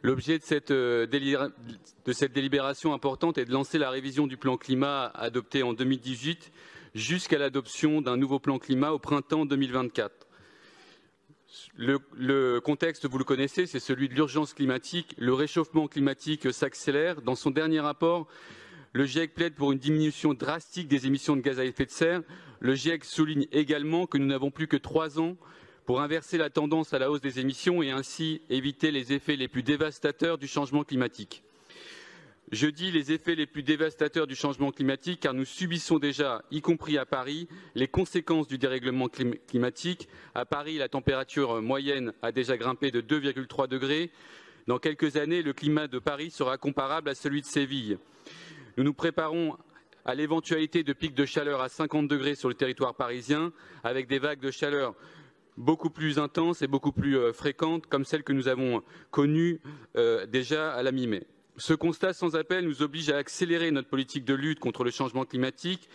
L'objet de cette délibération importante est de lancer la révision du plan climat adopté en 2018 jusqu'à l'adoption d'un nouveau plan climat au printemps 2024. Le contexte, vous le connaissez, c'est celui de l'urgence climatique. Le réchauffement climatique s'accélère. Dans son dernier rapport, le GIEC plaide pour une diminution drastique des émissions de gaz à effet de serre. Le GIEC souligne également que nous n'avons plus que 3 ans pour inverser la tendance à la hausse des émissions et ainsi éviter les effets les plus dévastateurs du changement climatique. Je dis les effets les plus dévastateurs du changement climatique car nous subissons déjà, y compris à Paris, les conséquences du dérèglement climatique. À Paris, la température moyenne a déjà grimpé de 2,3 degrés. Dans quelques années, le climat de Paris sera comparable à celui de Séville. Nous nous préparons à l'éventualité de pics de chaleur à 50 degrés sur le territoire parisien, avec des vagues de chaleur beaucoup plus intenses et beaucoup plus fréquentes, comme celles que nous avons connues déjà à la mi-mai. Ce constat sans appel nous oblige à accélérer notre politique de lutte contre le changement climatique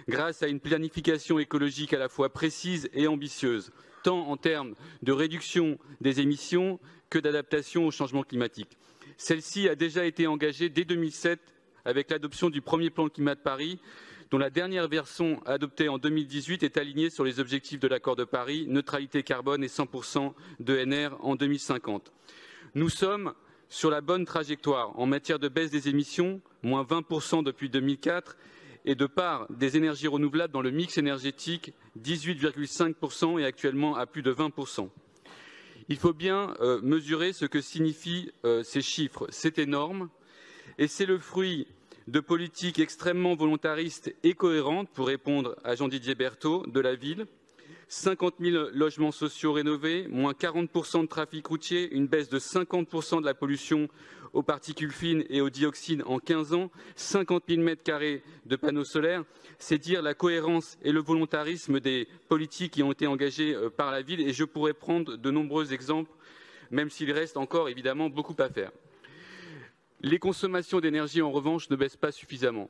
grâce à une planification écologique à la fois précise et ambitieuse, tant en termes de réduction des émissions que d'adaptation au changement climatique. Celle-ci a déjà été engagée dès 2007 avec l'adoption du premier plan climat de Paris, dont la dernière version adoptée en 2018 est alignée sur les objectifs de l'accord de Paris, neutralité carbone et 100% d'ENR en 2050. Nous sommes sur la bonne trajectoire en matière de baisse des émissions, moins 20% depuis 2004, et de part des énergies renouvelables dans le mix énergétique, 18,5% et actuellement à plus de 20%. Il faut bien mesurer ce que signifient ces chiffres. C'est énorme et c'est le fruit de politiques extrêmement volontaristes et cohérentes, pour répondre à Jean-Didier Berthaud, de la ville. 50 000 logements sociaux rénovés, moins 40% de trafic routier, une baisse de 50% de la pollution aux particules fines et au dioxyde en 15 ans, 50 000 mètres carrés de panneaux solaires. C'est dire la cohérence et le volontarisme des politiques qui ont été engagées par la ville. Et je pourrais prendre de nombreux exemples, même s'il reste encore évidemment beaucoup à faire. Les consommations d'énergie, en revanche, ne baissent pas suffisamment.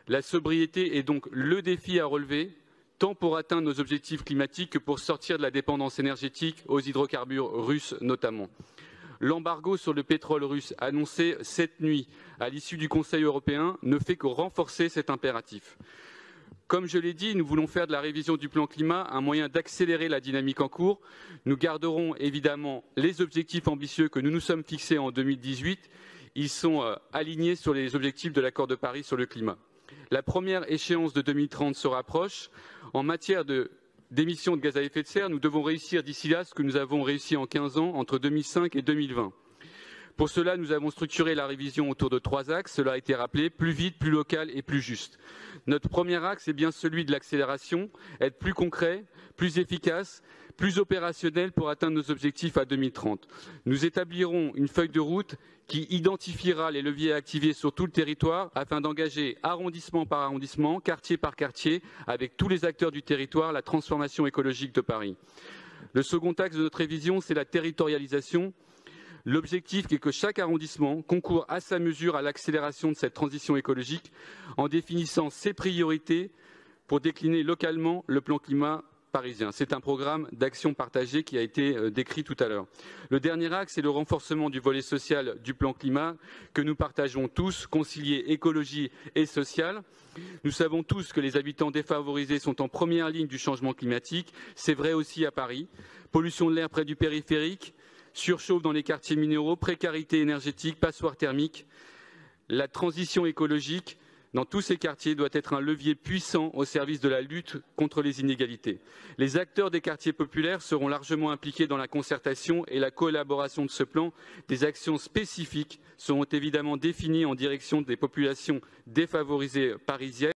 La sobriété est donc le défi à relever, tant pour atteindre nos objectifs climatiques que pour sortir de la dépendance énergétique aux hydrocarbures russes notamment. L'embargo sur le pétrole russe annoncé cette nuit à l'issue du Conseil européen ne fait que renforcer cet impératif. Comme je l'ai dit, nous voulons faire de la révision du plan climat un moyen d'accélérer la dynamique en cours. Nous garderons évidemment les objectifs ambitieux que nous nous sommes fixés en 2018. Ils sont alignés sur les objectifs de l'accord de Paris sur le climat. La première échéance de 2030 se rapproche. En matière d'émissions de gaz à effet de serre, nous devons réussir d'ici là ce que nous avons réussi en 15 ans, entre 2005 et 2020. Pour cela, nous avons structuré la révision autour de 3 axes, cela a été rappelé, plus vite, plus local et plus juste. Notre premier axe est bien celui de l'accélération, être plus concret, plus efficace, plus opérationnel pour atteindre nos objectifs à 2030. Nous établirons une feuille de route qui identifiera les leviers à activer sur tout le territoire afin d'engager arrondissement par arrondissement, quartier par quartier, avec tous les acteurs du territoire, la transformation écologique de Paris. Le second axe de notre révision, c'est la territorialisation. L'objectif est que chaque arrondissement concourt à sa mesure à l'accélération de cette transition écologique en définissant ses priorités pour décliner localement le plan climat parisien. C'est un programme d'action partagée qui a été décrit tout à l'heure. Le dernier axe est le renforcement du volet social du plan climat que nous partageons tous, concilier écologie et social. Nous savons tous que les habitants défavorisés sont en première ligne du changement climatique. C'est vrai aussi à Paris. Pollution de l'air près du périphérique, surchauffe dans les quartiers minéraux, précarité énergétique, passoires thermiques. La transition écologique dans tous ces quartiers doit être un levier puissant au service de la lutte contre les inégalités. Les acteurs des quartiers populaires seront largement impliqués dans la concertation et la collaboration de ce plan. Des actions spécifiques seront évidemment définies en direction des populations défavorisées parisiennes.